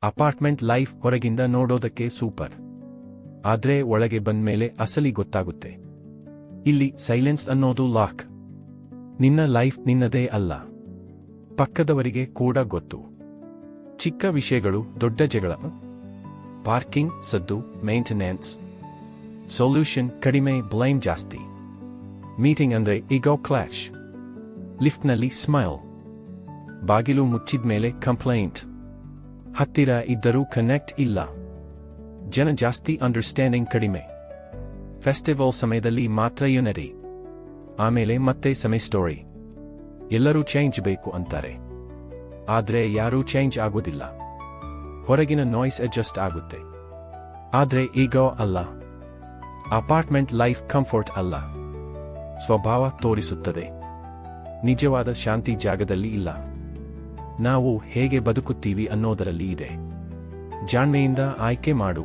Apartment life ಹೊರಗಿಂದ ನೋಡೋದಕ್ಕೆ super. ಆದ್ರೆ ಒಳಗೆ ಬಂದ್ಮೇಲೆ ಅಸಲಿ ಗೊತ್ತಾಗುತ್ತೆ. ಇಲ್ಲಿ ಸೈಲೆನ್ಸ್ ಅನ್ನೋದು ಲಾಕ್. ನಿನ್ನ ಲೈಫ್ ನಿನ್ನದೇ ಅಲ್ಲ, ಪಕ್ಕದವರಿಗೆ ಕೂಡ ಗೊತ್ತು. ಚಿಕ್ಕ ವಿಷಯಗಳು ದೊಡ್ಡ ಜಗಳ, ಪಾರ್ಕಿಂಗ್ ಸದ್ದು, ಮೇಂಟೆನೆನ್ಸ್. ಸೊಲ್ಯೂಷನ್ ಕಡಿಮೆ, ಬ್ಲೈಮ್ ಜಾಸ್ತಿ. ಮೀಟಿಂಗ್ ಅಂದ್ರೆ ಈಗೋ ಕ್ಲಾಶ್. ಲಿಫ್ಟ್ನಲ್ಲಿ ಸ್ಮೈಲ್, ಬಾಗಿಲು ಮುಚ್ಚಿದ್ಮೇಲೆ ಕಂಪ್ಲೇಂಟ್. ಹತ್ತಿರ ಇದ್ದರೂ ಕನೆಕ್ಟ್ ಇಲ್ಲ. ಜನ ಜಾಸ್ತಿ, ಅಂಡರ್ಸ್ಟ್ಯಾಂಡಿಂಗ್ ಕಡಿಮೆ. ಫೆಸ್ಟಿವಲ್ ಸಮಯದಲ್ಲಿ ಮಾತ್ರ ಯುನಿಟಿ, ಆಮೇಲೆ ಮತ್ತೆ ಸಮಯ ಸ್ಟೋರಿ. ಎಲ್ಲರೂ ಚೇಂಜ್ ಬೇಕು ಅಂತಾರೆ, ಆದ್ರೆ ಯಾರೂ ಚೇಂಜ್ ಆಗೋದಿಲ್ಲ. ಹೊರಗಿನ ನಾಯ್ಸ್ ಅಡ್ಜಸ್ಟ್ ಆಗುತ್ತೆ, ಆದ್ರೆ ಈಗೋ ಅಲ್ಲ. ಅಪಾರ್ಟ್ಮೆಂಟ್ ಲೈಫ್ ಕಂಫರ್ಟ್ ಅಲ್ಲ, ಸ್ವಭಾವ ತೋರಿಸುತ್ತದೆ. ನಿಜವಾದ ಶಾಂತಿ ಜಾಗದಲ್ಲಿ ಇಲ್ಲ, ನಾವು ಹೇಗೆ ಬದುಕುತ್ತೀವಿ ಅನ್ನೋದರಲ್ಲಿ ಇದೆ. ಜಾಣ್ಮೆಯಿಂದ ಆಯ್ಕೆ ಮಾಡು.